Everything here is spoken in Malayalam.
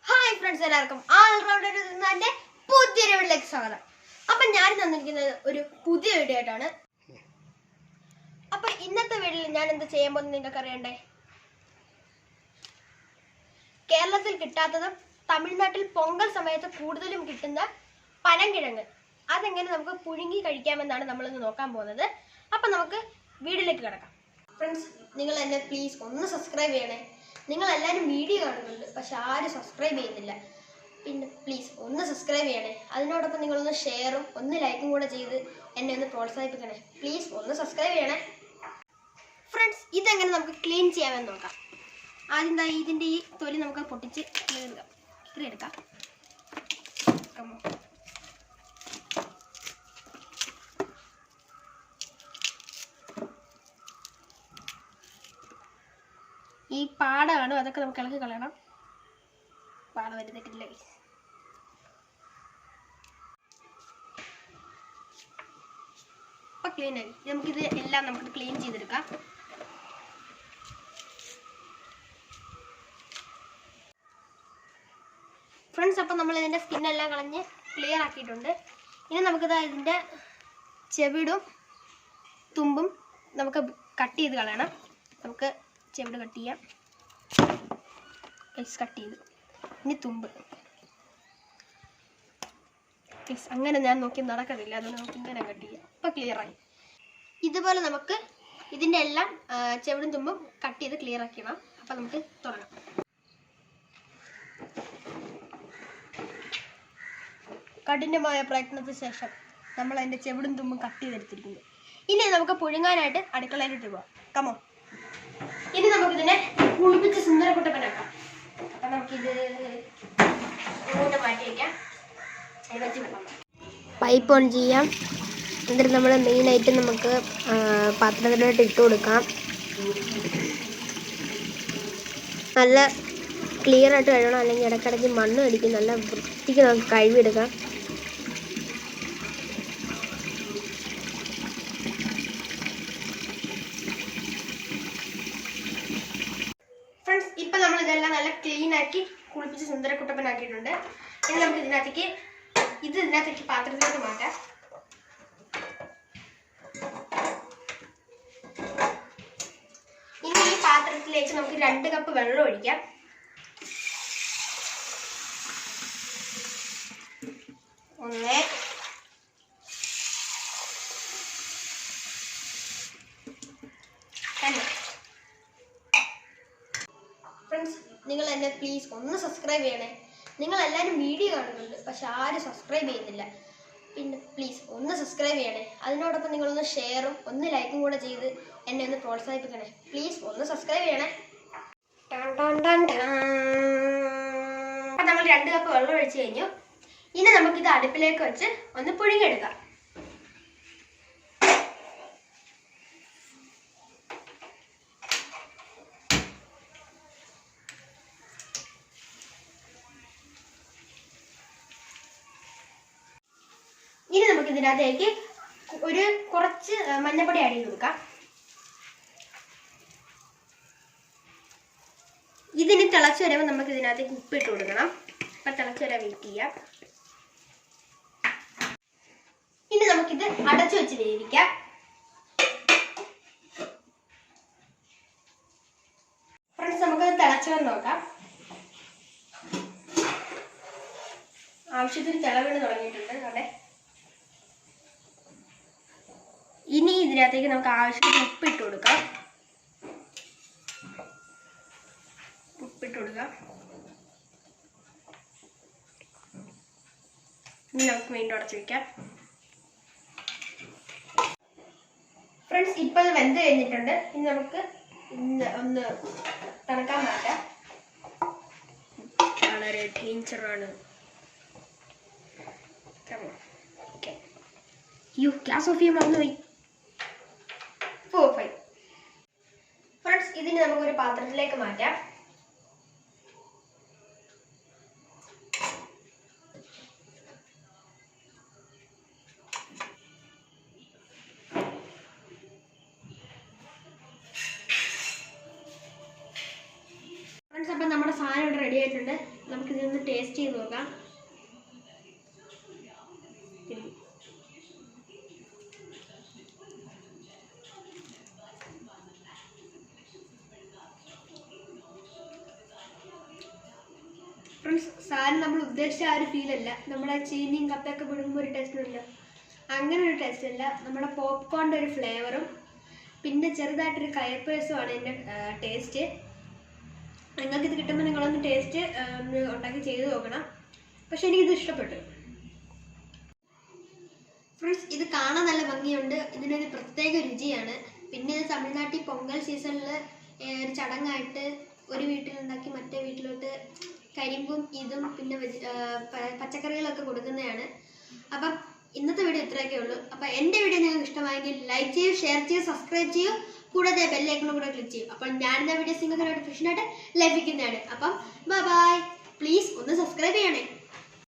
ഹായ് ഫ്രണ്ട്സ്, എല്ലാവർക്കും ആൾറൗണ്ടറിന്റെ പുതിയൊരു വീഡിയോയിലേക്ക് സ്വാഗതം. അപ്പൊ ഞാൻ തന്നിരിക്കുന്നത് ഒരു പുതിയ വീഡിയോ ആയിട്ടാണ്. അപ്പൊ ഇന്നത്തെ വീഡിയോയിൽ ഞാൻ എന്ത് ചെയ്യാൻ പോകുന്നത് നിങ്ങൾക്ക് അറിയണ്ടേ? കേരളത്തിൽ കിട്ടാത്തതും തമിഴ്നാട്ടിൽ പൊങ്കൽ സമയത്ത് കൂടുതലും കിട്ടുന്ന പനങ്കിഴങ്ങ് അതെങ്ങനെ നമുക്ക് പുഴുങ്ങി കഴിക്കാമെന്നാണ് നമ്മളിന്ന് നോക്കാൻ പോകുന്നത്. അപ്പൊ നമുക്ക് വീഡിയോയിലേക്ക് കിടക്കാം. ഫ്രണ്ട്സ്, നിങ്ങൾ എന്നെ പ്ലീസ് ഒന്ന് സബ്സ്ക്രൈബ് ചെയ്യണേ. നിങ്ങൾ എല്ലാവരും വീഡിയോ കാണുന്നുണ്ട്, പക്ഷെ ആരും സബ്സ്ക്രൈബ് ചെയ്യുന്നില്ല. പിന്നെ പ്ലീസ് ഒന്ന് സബ്സ്ക്രൈബ് ചെയ്യണേ. അതിനോടൊപ്പം നിങ്ങളൊന്ന് ഷെയറും ഒന്ന് ലൈക്കും കൂടെ ചെയ്ത് എന്നെ ഒന്ന് പ്രോത്സാഹിപ്പിക്കണേ. പ്ലീസ് ഒന്ന് സബ്സ്ക്രൈബ് ചെയ്യണേ. ഫ്രണ്ട്സ്, ഇതെങ്ങനെ നമുക്ക് ക്ലീൻ ചെയ്യാമെന്ന് നോക്കാം. ആദ്യം ഇതിൻ്റെ ഈ തൊലി നമുക്ക് പൊട്ടിച്ച് എടുക്കാം. ഈ പാട കാണും, അതൊക്കെ നമുക്ക് ഇളക്കി കളയണം. പാട വരുന്നിട്ടില്ല. അപ്പൊ ക്ലീൻ ആയി. നമുക്കിത് എല്ലാം നമുക്ക് ക്ലീൻ ചെയ്തെടുക്കാം. ഫ്രണ്ട്സ്, അപ്പം നമ്മൾ ഇതിൻ്റെ സ്കിന്നെല്ലാം കളഞ്ഞ് ക്ലിയർ ആക്കിയിട്ടുണ്ട്. ഇനി നമുക്കിത് ഇതിൻ്റെ ചെവിടും തുമ്പും നമുക്ക് കട്ട് ചെയ്ത് കളയണം. നമുക്ക് ചെവിട് കട്ട് ചെയ്യാം. കട്ട് ചെയ്ത് ഇനി തുമ്പ്. അങ്ങനെ ഞാൻ നോക്കി നടക്കത്തില്ല, അതുകൊണ്ട് നമുക്ക് ഇങ്ങനെ കട്ട് ചെയ്യാം. ഇപ്പം ക്ലിയറായി. ഇതുപോലെ നമുക്ക് ഇതിൻ്റെ എല്ലാം ചെവിടും തുമ്പും കട്ട് ചെയ്ത് ക്ലിയർ ആക്കണം. അപ്പം നമുക്ക് തുടങ്ങാം. കഠിനമായ പ്രയത്നത്തിന് ശേഷം നമ്മൾ അതിൻ്റെ ചെവിടും തുമ്പും കട്ട് ചെയ്തെടുത്തിരിക്കുന്നു. ഇനി നമുക്ക് പുഴുങ്ങാനായിട്ട് അടുക്കളയിലിട്ട് പോവാം. കമോ. ഇനി നമുക്കിതിനെ കുളിപ്പിച്ച് സുന്ദരക്കുട്ടപ്പനാക്കാം. അപ്പം നമുക്കിത് ഇങ്ങോട്ട് മാറ്റി വയ്ക്കാം. പൈപ്പ് ഓൺ ചെയ്യാം. എന്നിട്ട് നമ്മൾ മെയിനായിട്ട് നമുക്ക് പാത്രത്തിലോട്ട് ഇട്ട് കൊടുക്കാം. നല്ല ക്ലിയർ ആയിട്ട് കഴുകണം, അല്ലെങ്കിൽ ഇടയ്ക്കിടയ്ക്ക് മണ്ണ് അടിക്കും. നല്ല വൃത്തിക്ക് നമുക്ക് കഴുകിയെടുക്കാം. ഫ്രണ്ട്സ്, ഇപ്പം നമ്മൾ ഇതെല്ലാം നല്ല ക്ലീൻ ആക്കി കുളിപ്പിച്ച് സുന്ദരക്കുട്ടപ്പനാക്കിയിട്ടുണ്ട്. ഇനി നമുക്ക് ഇതിനകത്തേക്ക് പാത്രത്തിലേക്ക് മാറ്റാം. ഇനി ഈ പാത്രത്തിലേക്ക് നമുക്ക് 2 കപ്പ് വെള്ളം ഒഴിക്കാം. ഒന്ന്, ഫ്രണ്ട്സ്, നിങ്ങൾ എന്നെ പ്ലീസ് ഒന്ന് സബ്സ്ക്രൈബ് ചെയ്യണേ. നിങ്ങൾ എല്ലാവരും വീഡിയോ കാണുന്നുണ്ട്, പക്ഷെ ആരും സബ്സ്ക്രൈബ് ചെയ്യുന്നില്ല. പിന്നെ പ്ലീസ് ഒന്ന് സബ്സ്ക്രൈബ് ചെയ്യണേ. അതിനോടൊപ്പം നിങ്ങളൊന്ന് ഷെയറും ഒന്ന് ലൈക്കും കൂടെ ചെയ്ത് എന്നെ ഒന്ന് പ്രോത്സാഹിപ്പിക്കണേ. പ്ലീസ് ഒന്ന് സബ്സ്ക്രൈബ് ചെയ്യണേ. അപ്പം നമ്മൾ 2 കപ്പ് വെള്ളം ഒഴിച്ച് കഴിഞ്ഞു. ഇനി നമുക്കിത് അടുപ്പിലേക്ക് വെച്ച് ഒന്ന് പുഴുങ്ങിയെടുക്കാം. ഇനി നമുക്ക് ഇതിനകത്തേക്ക് കുറച്ച് മഞ്ഞപ്പൊടി ആഡ് ചെയ്ത് കൊടുക്കാം. ഇതിന് തിളച്ച് വരുമ്പോൾ നമുക്ക് ഇതിനകത്തേക്ക് ഉപ്പിട്ട് കൊടുക്കണം. അപ്പം തിളച്ച് വരാൻ വെയിറ്റ് ചെയ്യാം. ഇനി നമുക്കിത് അടച്ചു വെച്ച് വേവിക്കാം. ഫ്രണ്ട്സ്, നമുക്കത് തിളച്ചു നോക്കാം. ആവശ്യത്തിന് തിളവിന് തുടങ്ങിയിട്ടുണ്ട്. അവിടെ ഇനി ഇതിനകത്തേക്ക് നമുക്ക് ആവശ്യത്തിന് ഉപ്പിട്ട് കൊടുക്കാം. ഇനി നമുക്ക് വീണ്ടും അടച്ചു വയ്ക്കാം. ഫ്രണ്ട്സ്, ഇപ്പം അത് വെന്ത് കഴിഞ്ഞിട്ടുണ്ട്. ഇനി നമുക്ക് ഒന്ന് തണുക്കാൻ മാറ്റാം. വളരെ ഡേഞ്ചറാണ്. ഗ്യാസ് ഓഫ് ചെയ്യാൻ മറന്നുപോയി. ഫ്രണ്ട്സ്, ഇതിന് നമുക്കൊരു പാത്രത്തിലേക്ക് മാറ്റാം. അപ്പം നമ്മുടെ സാധനം ഇവിടെ റെഡി ആയിട്ടുണ്ട്. നമുക്കിതൊന്ന് ടേസ്റ്റ് ചെയ്ത് നോക്കാം. ഫ്രണ്ട്സ്, സാധനം നമ്മൾ ഉദ്ദേശിച്ച ആ ഒരു ഫീലല്ല. നമ്മുടെ ചീനിയും കപ്പയൊക്കെ വിടുമ്പോൾ ഒരു ടേസ്റ്റ് ഇല്ല, അങ്ങനെ ഒരു ടേസ്റ്റ് അല്ല. നമ്മുടെ പോപ്കോണിൻ്റെ ഒരു ഫ്ലേവറും പിന്നെ ചെറുതായിട്ടൊരു കയ്പ്പ് രസമാണ് ഇതിൻ്റെ ടേസ്റ്റ്. നിങ്ങൾക്കിത് കിട്ടുമ്പോൾ നിങ്ങളൊന്ന് ടേസ്റ്റ് ഒന്ന് ഉണ്ടാക്കി ചെയ്ത് നോക്കണം. പക്ഷെ എനിക്കിത് ഇഷ്ടപ്പെട്ടു. ഫ്രണ്ട്സ്, ഇത് കാണാൻ നല്ല ഭംഗിയുണ്ട്. ഇതിനൊരു പ്രത്യേക രുചിയാണ്. പിന്നെ ഇത് തമിഴ്നാട്ടിൽ പൊങ്കൽ സീസണിൽ ഒരു ചടങ്ങായിട്ട് ഒരു വീട്ടിലുണ്ടാക്കി മറ്റേ വീട്ടിലോട്ട് കരിമ്പും ഇതും പിന്നെ പച്ചക്കറികളൊക്കെ കൊടുക്കുന്നതാണ്. അപ്പം ഇന്നത്തെ വീഡിയോ ഇത്രയൊക്കെ ഉള്ളൂ. അപ്പം എൻ്റെ വീഡിയോ നിങ്ങൾക്ക് ഇഷ്ടമായെങ്കിൽ ലൈക്ക് ചെയ്യൂ, ഷെയർ ചെയ്യൂ, സബ്സ്ക്രൈബ് ചെയ്യൂ, കൂടാതെ ബെല്ലൈക്കണും കൂടെ ക്ലിക്ക് ചെയ്യും. അപ്പോൾ ഞാനിന്ന വീഡിയോസ് നിങ്ങൾക്ക് നോട്ടിഫിക്കേഷനായിട്ട് ലഭിക്കുന്നതാണ്. അപ്പം ബൈ. പ്ലീസ് ഒന്ന് സബ്സ്ക്രൈബ് ചെയ്യണേ.